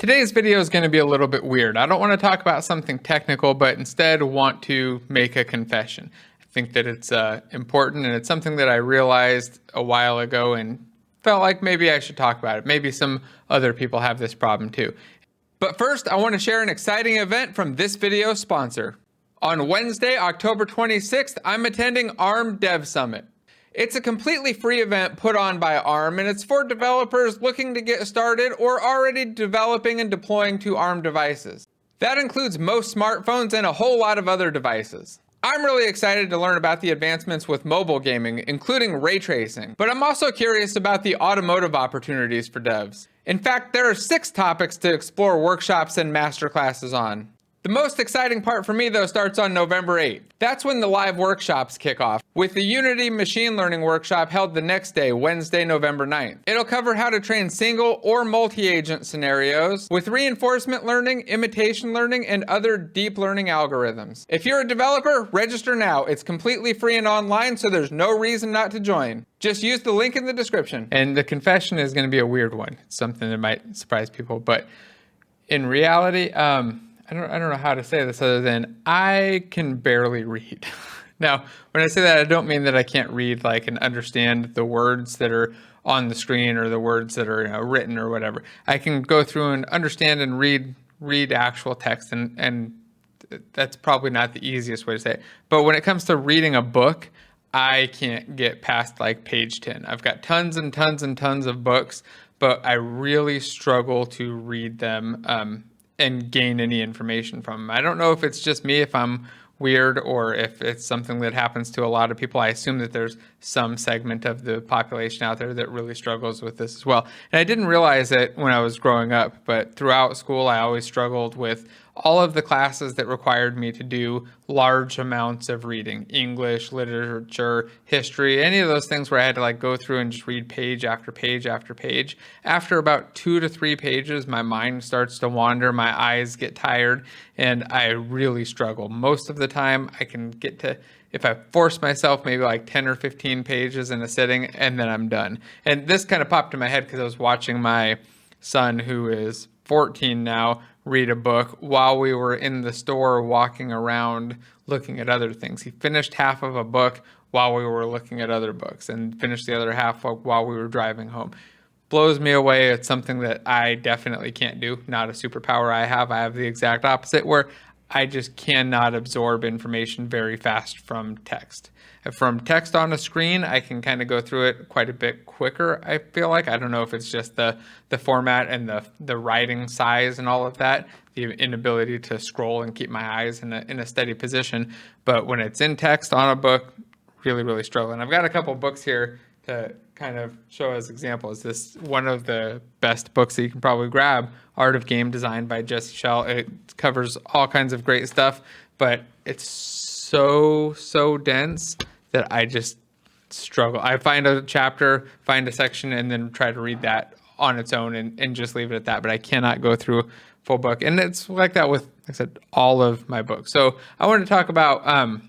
Today's video is going to be a little bit weird. I don't want to talk about something technical, but instead want to make a confession. I think that it's important, and it's something that I realized a while ago and felt like maybe I should talk about it. Maybe some other people have this problem too. But first, I want to share an exciting event from this video sponsor. On Wednesday, October 26th, I'm attending ARM DevSummit. It's a completely free event put on by ARM, and it's for developers looking to get started or already developing and deploying to ARM devices. That includes most smartphones and a whole lot of other devices. I'm really excited to learn about the advancements with mobile gaming, including ray tracing, but I'm also curious about the automotive opportunities for devs. In fact, there are 6 topics to explore workshops and masterclasses on. The most exciting part for me, though, starts on November 8th. That's when the live workshops kick off, with the Unity Machine Learning Workshop held the next day, Wednesday, November 9th. It'll cover how to train single or multi-agent scenarios with reinforcement learning, imitation learning, and other deep learning algorithms. If you're a developer, register now. It's completely free and online, so there's no reason not to join. Just use the link in the description. And the confession is going to be a weird one. It's something that might surprise people, but in reality, I don't know how to say this other than I can barely read. Now, when I say that, I don't mean that I can't read and understand the words that are on the screen or the words that are written or whatever. I can go through and understand and read actual text, and that's probably not the easiest way to say it. But when it comes to reading a book, I can't get past page 10. I've got tons and tons and tons of books, but I really struggle to read them and gain any information from them. I don't know if it's just me, if I'm weird, or if it's something that happens to a lot of people. I assume that there's some segment of the population out there that really struggles with this as well. And I didn't realize it when I was growing up, but throughout school, I always struggled with all of the classes that required me to do large amounts of reading: English, literature, history, any of those things where I had to go through and just read page after page after page. After about 2 to 3 pages, my mind starts to wander, my eyes get tired, and I really struggle. Most of the time, I can get to, if I force myself, maybe 10 or 15 pages in a sitting, and then I'm done. And this kind of popped in my head because I was watching my son, who is 14 now, read a book while we were in the store walking around looking at other things. He finished half of a book while we were looking at other books and finished the other half while we were driving home. Blows me away. It's something that I definitely can't do. Not a superpower I have. I have the exact opposite, where I just cannot absorb information very fast from text. From text on a screen, I can kind of go through it quite a bit quicker, I feel like. I don't know if it's just the format and the writing size and all of that, the inability to scroll and keep my eyes in a steady position. But when it's in text on a book, really, really struggle. And I've got a couple books here to kind of show as examples. This one of the best books that you can probably grab, Art of Game Design by Jesse Schell. It covers all kinds of great stuff, but it's so dense that I just struggle. I find a chapter, find a section, and then try to read that on its own and just leave it at that. But I cannot go through a full book. And it's like that with, like I said, all of my books. So I want to talk about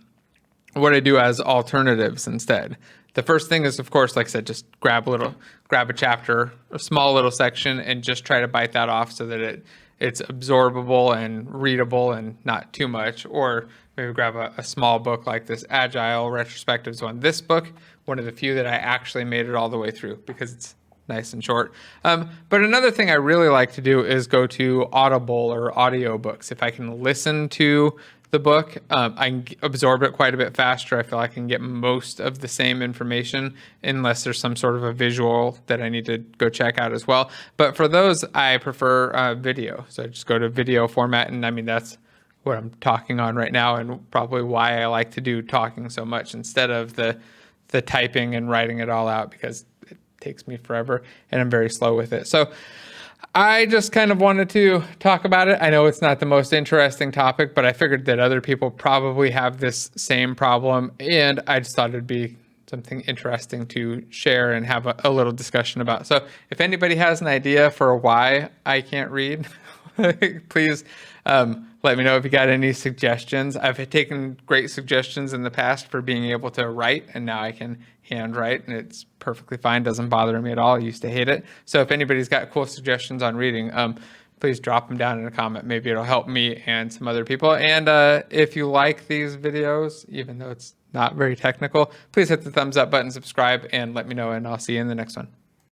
what I do as alternatives instead. The first thing is, of course, like I said, just grab a chapter, a small little section, and just try to bite that off so that it's absorbable and readable and not too much. Or maybe grab a small book like this Agile Retrospectives one. This book, one of the few that I actually made it all the way through because it's nice and short. But another thing I really like to do is go to Audible or audio books. If I can listen to the book, I can absorb it quite a bit faster. I feel I can get most of the same information unless there's some sort of a visual that I need to go check out as well. But for those, I prefer video. So I just go to video format, and I mean, that's what I'm talking on right now, and probably why I like to do talking so much instead of the typing and writing it all out, because it takes me forever and I'm very slow with it. So I just kind of wanted to talk about it. I know it's not the most interesting topic, but I figured that other people probably have this same problem, and I just thought it'd be something interesting to share and have a little discussion about. So if anybody has an idea for why I can't read, please let me know if you got any suggestions. I've taken great suggestions in the past for being able to write, and now I can handwrite, and it's perfectly fine. Doesn't bother me at all. I used to hate it. So if anybody's got cool suggestions on reading, please drop them down in a comment. Maybe it'll help me and some other people. And if you like these videos, even though it's not very technical, please hit the thumbs up button, subscribe, and let me know, and I'll see you in the next one.